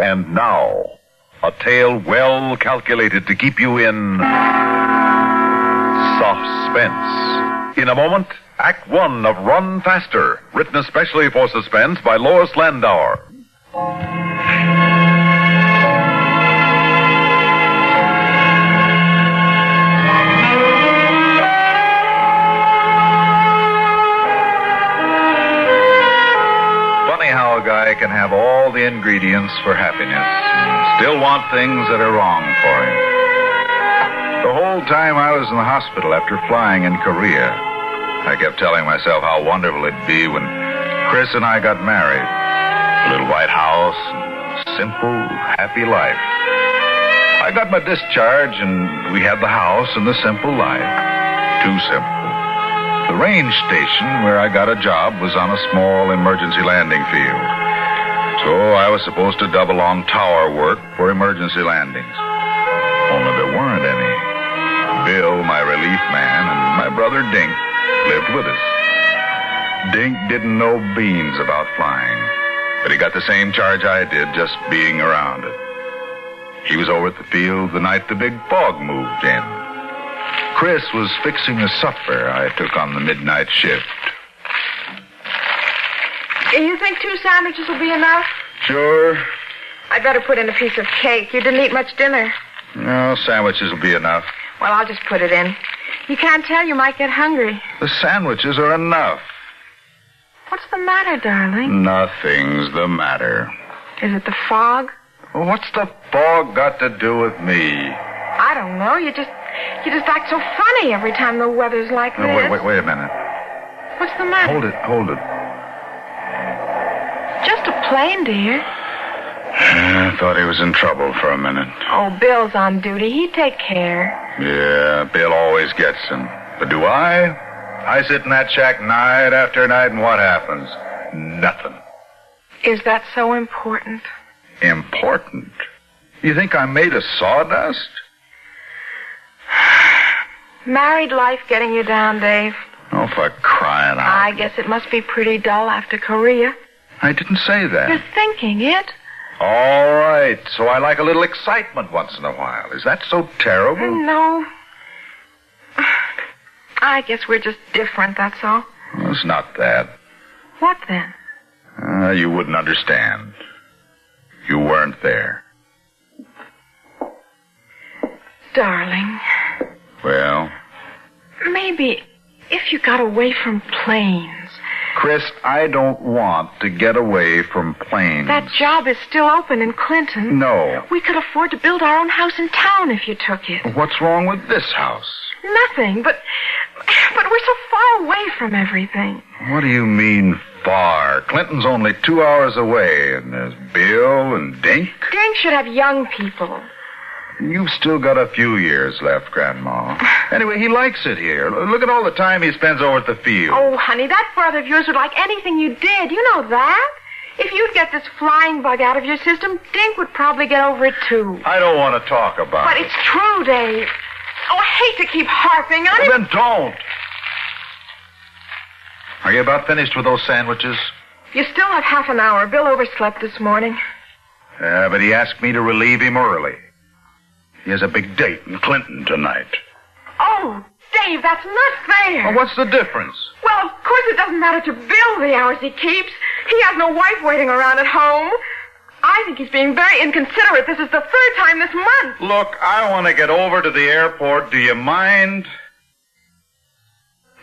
And now, a tale well calculated to keep you in suspense. In a moment, Act One of Run Faster, written especially for suspense by Lois Landauer. Funny how a guy can have all the ingredients for happiness and still want things that are wrong for him. The whole time I was in the hospital after flying in Korea, I kept telling myself how wonderful it'd be when Chris and I got married. A little white house, simple, happy life. I got my discharge and we had the house and the simple life. Too simple. The range station where I got a job was on a small emergency landing field. So I was supposed to double on tower work for emergency landings. Only there weren't any. Bill, my relief man, and my brother Dink lived with us. Dink didn't know beans about flying, but he got the same charge I did just being around it. He was over at the field the night the big fog moved in. Chris was fixing the supper I took on the midnight shift. You think 2 sandwiches will be enough? Sure. I'd better put in a piece of cake. You didn't eat much dinner. No, sandwiches will be enough. Well, I'll just put it in. You can't tell. You might get hungry. The sandwiches are enough. What's the matter, darling? Nothing's the matter. Is it the fog? Well, what's the fog got to do with me? I don't know. You just act so funny every time the weather's like this. Wait a minute. What's the matter? Hold it. Just a plane, dear. I thought he was in trouble for a minute. Oh, Bill's on duty. He'd take care. Yeah, Bill always gets him. But do I? I sit in that shack night after night, and what happens? Nothing. Is that so important? Important? You think I'm made of sawdust? Married life getting you down, Dave? Oh, for crying out. I guess it must be pretty dull after Korea. I didn't say that. You're thinking it. All right, so I like a little excitement once in a while. Is that so terrible? No. I guess we're just different, that's all. Well, it's not that. What then? You wouldn't understand. You weren't there. Darling. Well? Maybe if you got away from planes. Chris, I don't want to get away from planes. That job is still open in Clinton. No. We could afford to build our own house in town if you took it. What's wrong with this house? Nothing, but we're so far away from everything. What do you mean, far? Clinton's only 2 hours away, and there's Bill and Dink. Dink should have young people. You've still got a few years left, Grandma. Anyway, he likes it here. Look at all the time he spends over at the field. Oh, honey, that brother of yours would like anything you did. You know that. If you'd get this flying bug out of your system, Dink would probably get over it, too. I don't want to talk about it. But it's true, Dave. Oh, I hate to keep harping on it. Then don't. Are you about finished with those sandwiches? You still have half an hour. Bill overslept this morning. Yeah, but he asked me to relieve him early. He has a big date in Clinton tonight. Oh, Dave, that's not fair. Well, what's the difference? Well, of course it doesn't matter to Bill the hours he keeps. He has no wife waiting around at home. I think he's being very inconsiderate. This is the 3rd time this month. Look, I want to get over to the airport. Do you mind?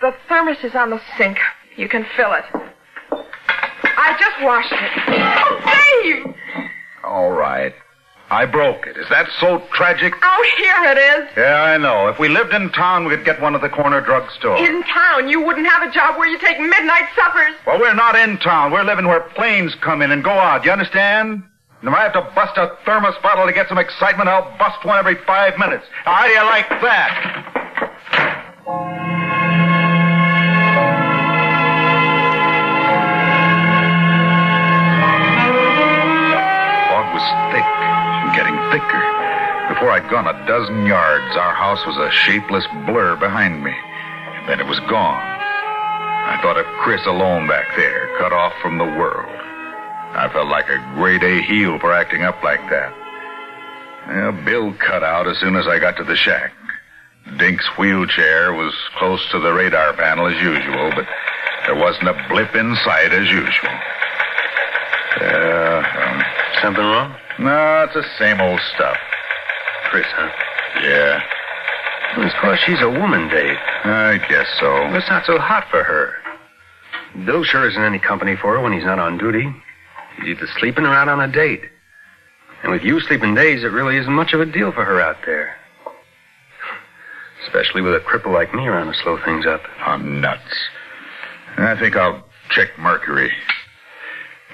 The thermos is on the sink. You can fill it. I just washed it. Oh, Dave! All right. I broke it. Is that so tragic? Oh, here it is. Yeah, I know. If we lived in town, we could get one at the corner drugstore. In town? You wouldn't have a job where you take midnight suppers. Well, we're not in town. We're living where planes come in and go out. You understand? And if I have to bust a thermos bottle to get some excitement, I'll bust one every 5 minutes. How do you like that? Fog was thick. Getting thicker. Before I'd gone a dozen yards, our house was a shapeless blur behind me. And then it was gone. I thought of Chris alone back there, cut off from the world. I felt like a grade A heel for acting up like that. Well, Bill cut out as soon as I got to the shack. Dink's wheelchair was close to the radar panel as usual, but there wasn't a blip in sight as usual. Something wrong? No, it's the same old stuff. Chris, huh? Yeah, Well, it's because she's a woman, Dave. I guess so. Well, it's not so hot for her. Bill sure isn't any company for her when he's not on duty. He's either sleeping or out on a date. And with you sleeping days, it really isn't much of a deal for her out there. Especially with a cripple like me around to slow things up. I'm nuts. I think I'll check Mercury.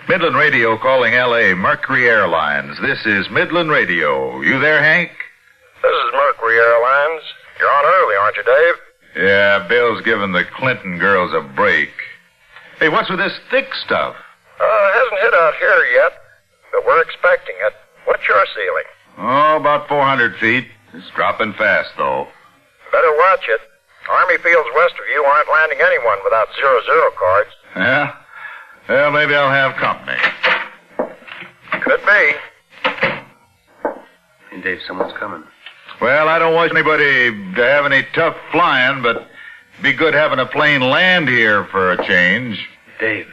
Midland Radio calling L.A. Mercury Airlines. This is Midland Radio. You there, Hank? This is Mercury Airlines. You're on early, aren't you, Dave? Yeah, Bill's giving the Clinton girls a break. Hey, what's with this thick stuff? It hasn't hit out here yet, but we're expecting it. What's your ceiling? Oh, about 400 feet. It's dropping fast, though. Better watch it. Army fields west of you aren't landing anyone without 00 cards. Yeah? Well, maybe I'll have company. Could be. Hey, Dave, someone's coming. Well, I don't want anybody to have any tough flying, but it'd be good having a plane land here for a change. Dave.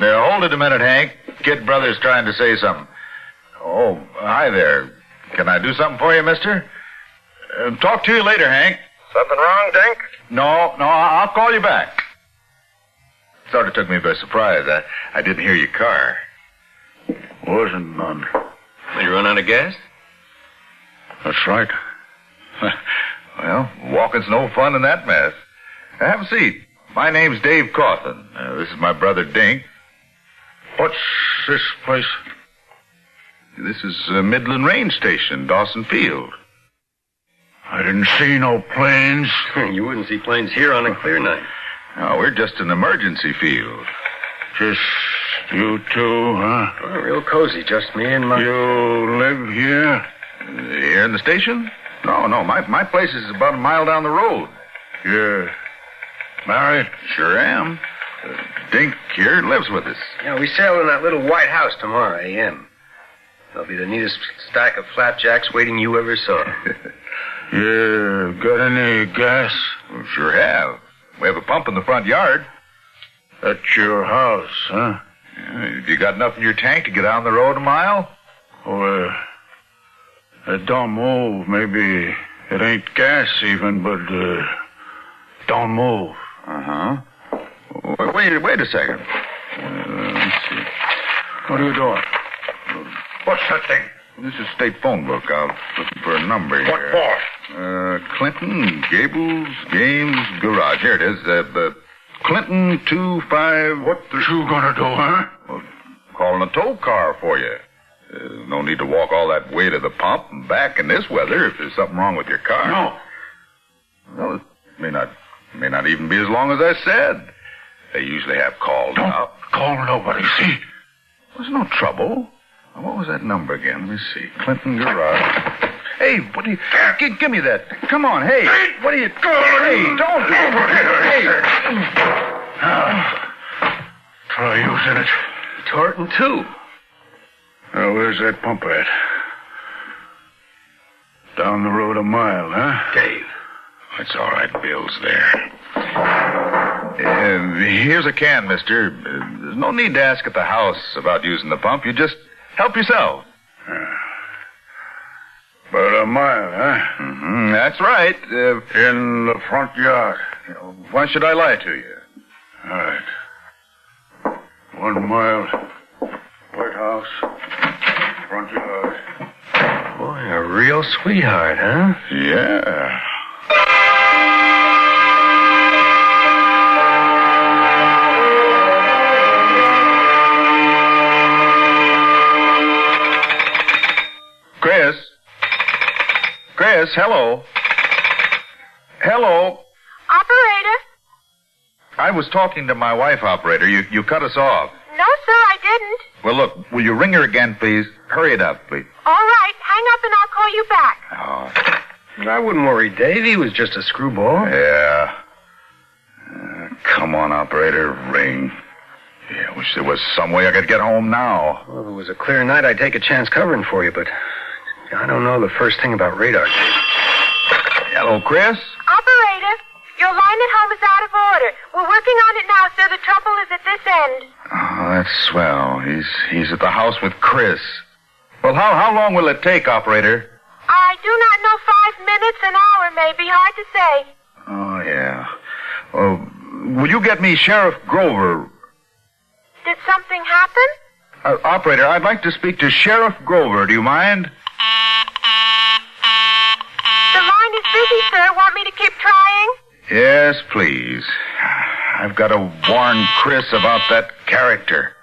Now, hold it a minute, Hank. Kid Brother's trying to say something. Oh, hi there. Can I do something for you, mister? Talk to you later, Hank. Something wrong, Dink? No, I'll call you back. Sort of took me by surprise. I didn't hear your car. Wasn't none. Did you run out of gas? That's right. Well, walking's no fun in that mess. Have a seat. My name's Dave Cawthon. This is my brother Dink. What's this place? This is Midland Range Station, Dawson Field. I didn't see no planes. You wouldn't see planes here on a clear night. No, we're just an emergency field. Just you two, huh? Oh, real cozy, just me and my... You live here? Here in the station? No, my place is about a mile down the road. You're married? Sure am. Dink here lives with us. Yeah, we sail in that little white house tomorrow, a.m. There'll be the neatest stack of flapjacks waiting you ever saw. You got any gas? We sure have. We have a pump in the front yard. At your house, huh? Have you got enough in your tank to get down the road a mile? Oh, it don't move. Maybe it ain't gas even, but don't move. Uh-huh. Wait a second. Let's see. What are you doing? What's that thing? This is state phone book. I was looking for a number here. What for? Clinton, Gables, Games, Garage. Here it is. Clinton 25... What you gonna do, huh? Well, calling a tow car for you. No need to walk all that way to the pump and back in this weather if there's something wrong with your car. No. Well, it may not even be as long as I said. They usually have called Don't out. call nobody, see? There's no trouble. What was that number again? Let me see. Clinton Garage. Hey, what do you... Give me that. Come on, hey. What are you... Hey, don't... Hey. Try using it. Tore it in two. Now, where's that pump at? Down the road a mile, huh? Dave. That's all right. Bill's there. Here's a can, mister. There's no need to ask at the house about using the pump. You just help yourself. About a mile, huh? Mm-hmm, that's right. In the front yard. Why should I lie to you? All right. 1 mile. White house. Front yard. Boy, a real sweetheart, huh? Yeah. Chris, hello. Hello. Operator? I was talking to my wife, operator. You cut us off. No, sir, I didn't. Well, look, will you ring her again, please? Hurry it up, please. All right, hang up and I'll call you back. Oh, I wouldn't worry, Dave. He was just a screwball. yeah. Come on, operator, ring. Yeah, I wish there was some way I could get home now. Well, if it was a clear night, I'd take a chance covering for you, but I don't know the first thing about radar. Hello, Chris? Operator, your line at home is out of order. We're working on it now, sir. The trouble is at this end. Oh, that's swell. He's at the house with Chris. Well, how long will it take, operator? I do not know. 5 minutes, an hour, maybe. Hard to say. Oh, yeah. Well, will you get me Sheriff Grover? Did something happen? Operator, I'd like to speak to Sheriff Grover. Do you mind? The line is busy, sir. Want me to keep trying? Yes, please. I've got to warn Chris about that character.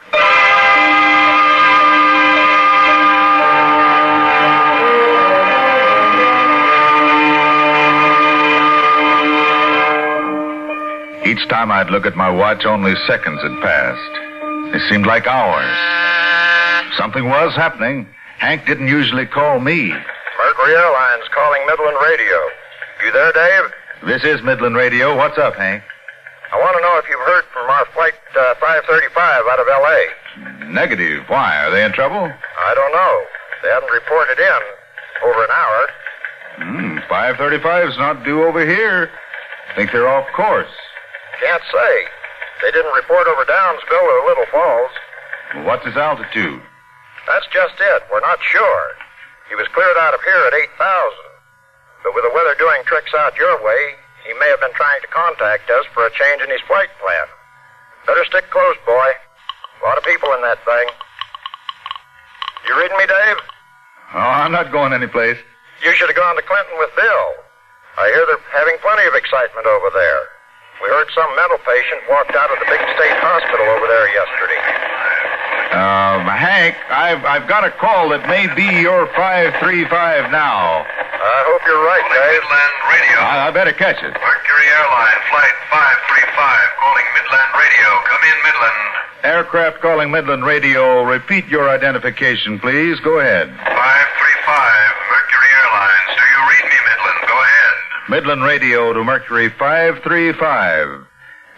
Each time I'd look at my watch, only seconds had passed. It seemed like hours. Something was happening. Hank didn't usually call me. Mercury Airlines calling Midland Radio. You there, Dave? This is Midland Radio. What's up, Hank? I want to know if you've heard from our flight 535 out of L.A. Negative. Why? Are they in trouble? I don't know. They haven't reported in over an hour. 535's not due over here. Think they're off course. Can't say. They didn't report over Downsville or Little Falls. What's his altitude? That's just it. We're not sure. He was cleared out of here at 8,000. But with the weather doing tricks out your way, he may have been trying to contact us for a change in his flight plan. Better stick close, boy. A lot of people in that thing. You reading me, Dave? Oh, I'm not going anyplace. You should have gone to Clinton with Bill. I hear they're having plenty of excitement over there. We heard some mental patient walked out of the big state hospital over there yesterday. Hank, I've got a call that may be your 535 now. I hope you're right, Dave. Midland Radio. I better catch it. Mercury Airline, Flight 535, calling Midland Radio. Come in, Midland. Aircraft calling Midland Radio. Repeat your identification, please. Go ahead. 535, Mercury Airlines. Do you read me, Midland? Go ahead. Midland Radio to Mercury 535.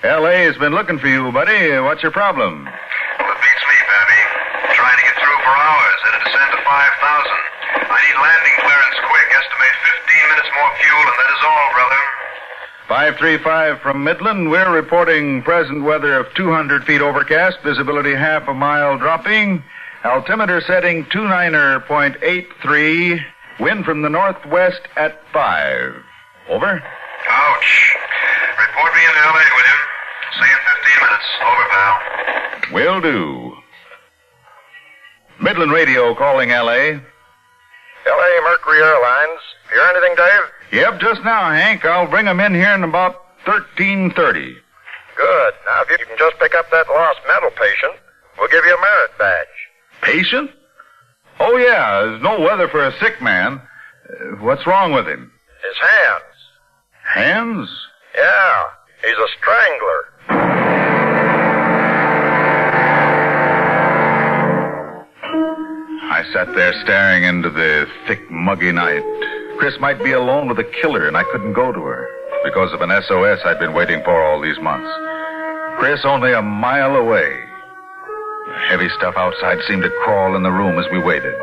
L.A. has been looking for you, buddy. What's your problem? Well, it beats me, Babby. Trying to get through for hours at a descent of 5,000. I need landing clearance quick. Estimate 15 minutes more fuel, and that is all, brother. 535 from Midland. We're reporting present weather of 200 feet overcast, visibility half a mile dropping, altimeter setting 29.83, wind from the northwest at 5. Over. Ouch. Report me into L.A., will you? See you in 15 minutes. Over, pal. Will do. Midland Radio calling L.A. L.A. Mercury Airlines. Hear anything, Dave? Yep, just now, Hank. I'll bring them in here in about 13:30. Good. Now, if you can just pick up that lost mental patient, we'll give you a merit badge. Patient? Oh, yeah. There's no weather for a sick man. What's wrong with him? His hands. Hands? Yeah. He's a strangler. I sat there staring into the thick, muggy night. Chris might be alone with a killer, and I couldn't go to her because of an SOS I'd been waiting for all these months. Chris only a mile away. The heavy stuff outside seemed to crawl in the room as we waited.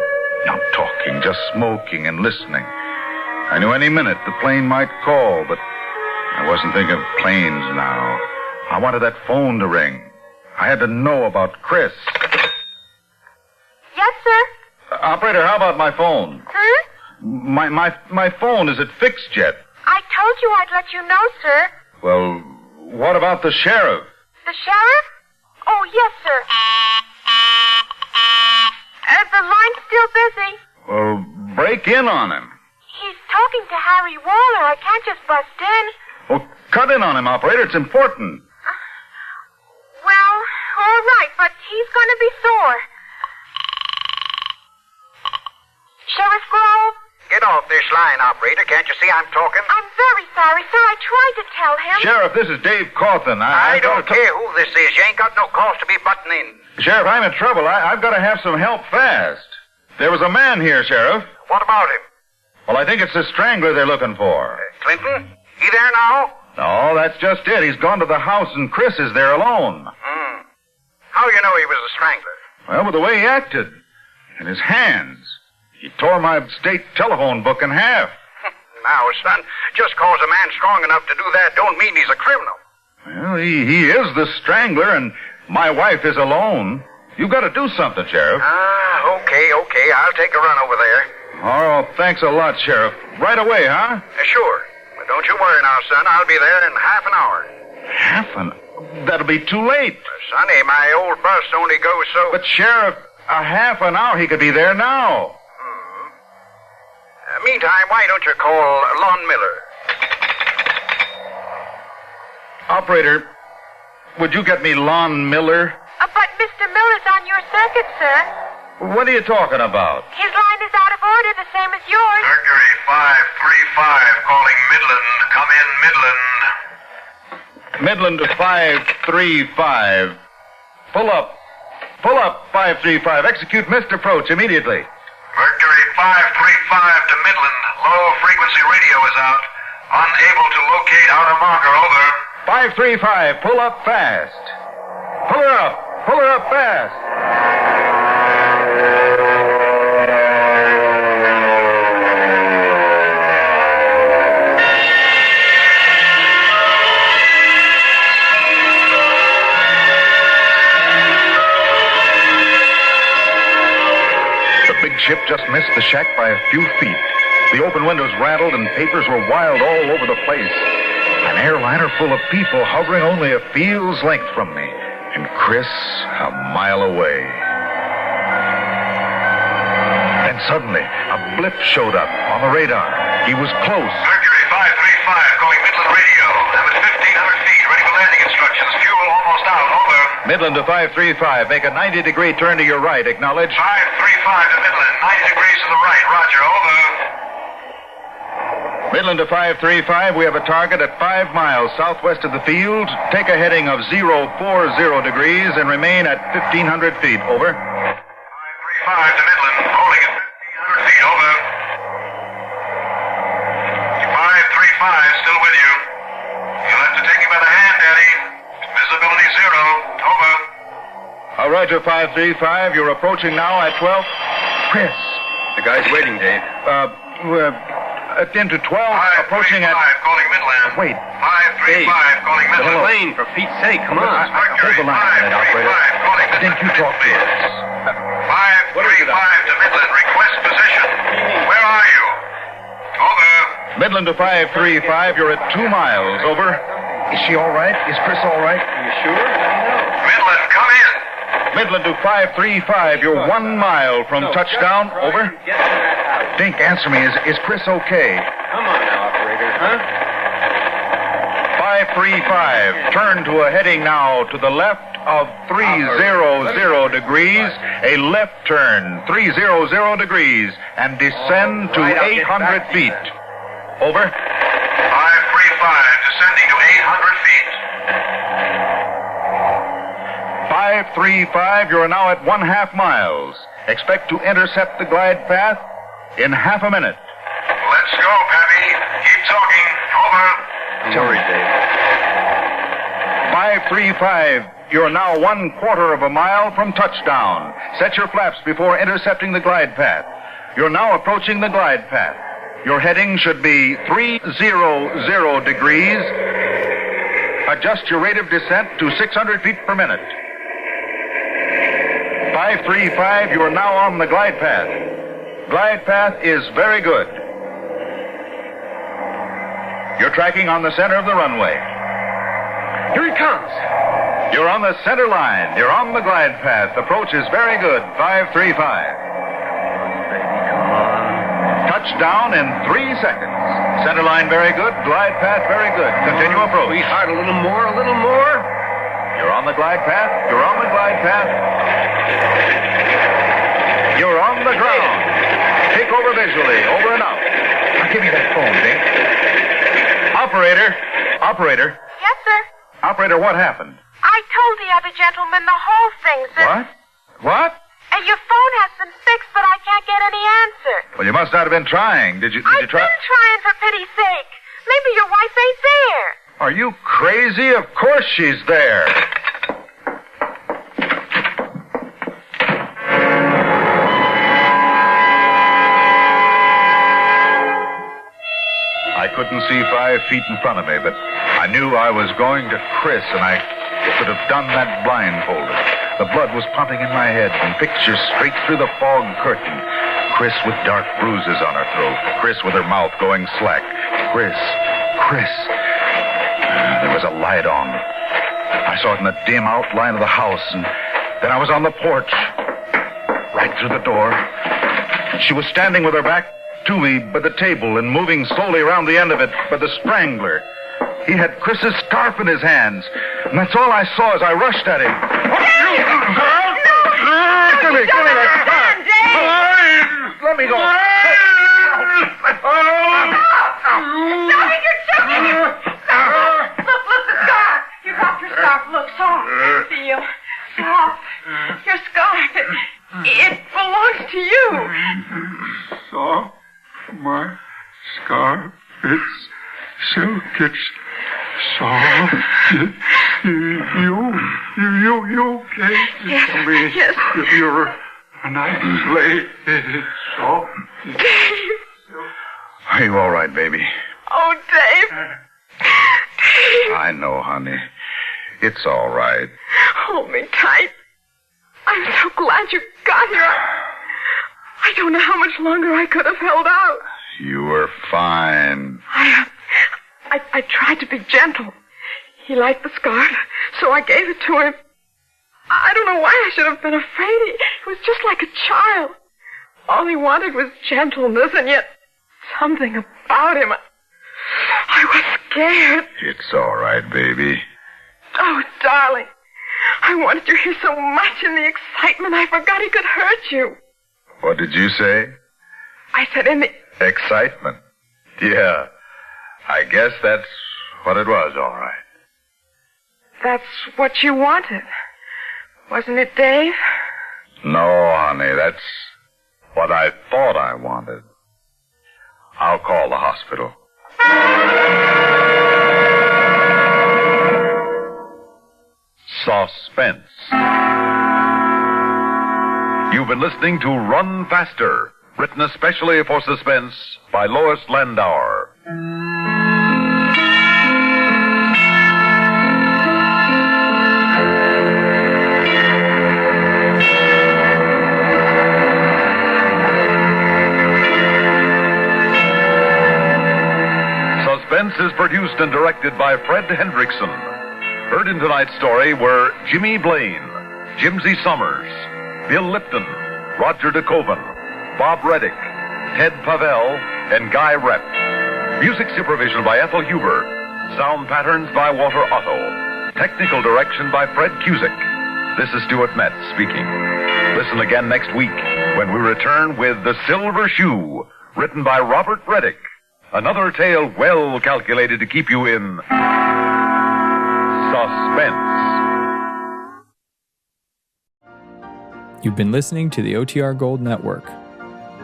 Not talking, just smoking and listening. I knew any minute the plane might call, but I wasn't thinking of planes now. I wanted that phone to ring. I had to know about Chris. Yes, sir? Operator, how about my phone? My phone, is it fixed yet? I told you I'd let you know, sir. Well, what about the sheriff? The sheriff? Oh, yes, sir. The line's still busy. Well, break in on him. He's talking to Harry Waller. I can't just bust in. Well, cut in on him, operator. It's important. Well, all right, but he's going to be sore. Sheriff Grove? Get off this line, operator. Can't you see I'm talking? I'm very sorry, sir. I tried to tell him. Sheriff, this is Dave Cawthon. I don't care who this is. You ain't got no cause to be butting in. Sheriff, I'm in trouble. I've got to have some help fast. There was a man here, Sheriff. What about him? Well, I think it's the strangler they're looking for. Clinton? He there now? No, that's just it. He's gone to the house and Chris is there alone. How you know he was the strangler? Well, with the way he acted. And his hands. He tore my state telephone book in half. Now, son, just cause a man strong enough to do that don't mean he's a criminal. Well, he is the strangler, and my wife is alone. You got to do something, Sheriff. Okay. I'll take a run over there. Oh, thanks a lot, Sheriff. Right away, huh? Sure. But don't you worry now, son. I'll be there in half an hour. That'll be too late. Sonny, my old bus only goes so... But, Sheriff, a half an hour, he could be there now. Meantime, why don't you call Lon Miller? Operator, would you get me Lon Miller? But Mr. Miller's on your circuit, sir. What are you talking about? His line is out of order, the same as yours. Mercury 535 calling Midland. Come in, Midland. Midland to 535. Pull up. Pull up, 535. Execute missed approach immediately. Mercury 535 to Midland. Low frequency radio is out. Unable to locate outer marker, over. 535, pull up fast. Pull her up. Pull her up fast. The big ship just missed the shack by a few feet. The open windows rattled and papers were wild all over the place. An airliner full of people hovering only a field's length from me. And Chris a mile away. Then suddenly, a blip showed up on the radar. He was close. Mercury 535 calling Midland radio. I'm at 1,500 feet, ready for landing instructions. Fuel almost out, over. Midland to 535. Make a 90-degree turn to your right. Acknowledge. 535 to Midland. 90 degrees to the right. Roger, over. Midland to 535. We have a target at 5 miles southwest of the field. Take a heading of 040 degrees and remain at 1,500 feet. Over. 535 to Midland. Holding at 1,500 feet. Over. 535 still with you. You'll have to take me by the hand, Daddy. Visibility 0. Over. Roger, 535. You're approaching now at 12. Chris. The guy's waiting, Dave. Into 12. Approaching at... 535 calling Midland. Wait. 535 calling The Midland. plane, for Pete's sake, come on. Hold the line a minute, operator. 535 calling I think you Midland. talk to us. 535 to Midland. Request position. Where are you? Over. Midland to 535. You're at 2 miles. Over. Is she all right? Is Chris all right? Are you sure? Midland, come in. Midland to 535. You're 1 mile from touchdown. Over. Dink, answer me. Is Chris okay? Come on now, operator, huh? 535. Turn to a heading now to the left of 300 degrees. A left turn, 300 degrees, and descend to 800 feet. Over. 535 descending to 800 feet. 535. You're now at 1/2 miles. Expect to intercept the glide path in half a minute. Let's go, Pappy. Keep talking. Over. Sorry, Dave. 535. You're now 1/4 of a mile from touchdown. Set your flaps before intercepting the glide path. You're now approaching the glide path. Your heading should be 300 degrees. Adjust your rate of descent to 600 feet per minute. 535, you are now on the glide path. Glide path is very good. You're tracking on the center of the runway. Here he comes. You're on the center line. You're on the glide path. Approach is very good. 535. Touchdown in 3 seconds. Center line very good. Glide path very good. Continue approach. Sweetheart, a little more, a little more. You're on the glide path. You're on the glide path. You're on the ground. Take over visually. Over and out. Now give me that phone, Dink. Operator. Yes, sir. Operator, what happened? I told the other gentleman the whole thing, sir. What? Your phone has been fixed, but I can't get any answer. Well, you must not have been trying. Did you I've try? been trying, for pity's sake. Maybe your wife ain't there. Are you crazy? Of course she's there. couldn't see 5 feet in front of me, but I knew I was going to Chris, and I could have done that blindfolded. The blood was pumping in my head, and pictures straight through the fog curtain. Chris with dark bruises on her throat. Chris with her mouth going slack. Chris. There was a light on. I saw it in the dim outline of the house, and then I was on the porch. Right through the door. She was standing with her back to me by the table and moving slowly around the end of it by the strangler. He had Chris's scarf in his hands, and that's all I saw as I rushed at him. Give me that scarf. Let me go. Stop it, you're choking me. Look, the scarf. You dropped your scarf. Look, soft. Feel soft. Your scarf, it belongs to you. Soft? My scarf? It's silk. It's soft. You okay? Yes, yes. You're a nice lady. It's soft. Dave. Are you all right, baby? Oh, Dave. I know, honey. It's all right. Hold me tight. I'm so glad you got here. I don't know how much longer I could have held out. You were fine. I tried to be gentle. He liked the scarf, so I gave it to him. I don't know why I should have been afraid. He was just like a child. All he wanted was gentleness, and yet something about him. I was scared. It's all right, baby. Oh, darling. I wanted you here so much in the excitement I forgot he could hurt you. What did you say? I said in the... Excitement. Yeah. I guess that's what it was, all right. That's what you wanted. Wasn't it, Dave? No, honey, that's what I thought I wanted. I'll call the hospital. Suspense. You've been listening to Run Faster, written especially for Suspense by Lois Landauer. Suspense is produced and directed by Fred Hendrickson. Heard in tonight's story were Jimmy Blaine, Jimsy Summers, Bill Lipton, Roger DeKoven, Bob Reddick, Ted Pavel, and Guy Rep. Music supervision by Ethel Huber. Sound patterns by Walter Otto. Technical direction by Fred Cusick. This is Stuart Metz speaking. Listen again next week when we return with The Silver Shoe, written by Robert Reddick. Another tale well calculated to keep you in suspense. You've been listening to the OTR Gold Network.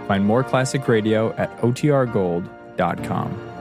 Find more classic radio at otrgold.com.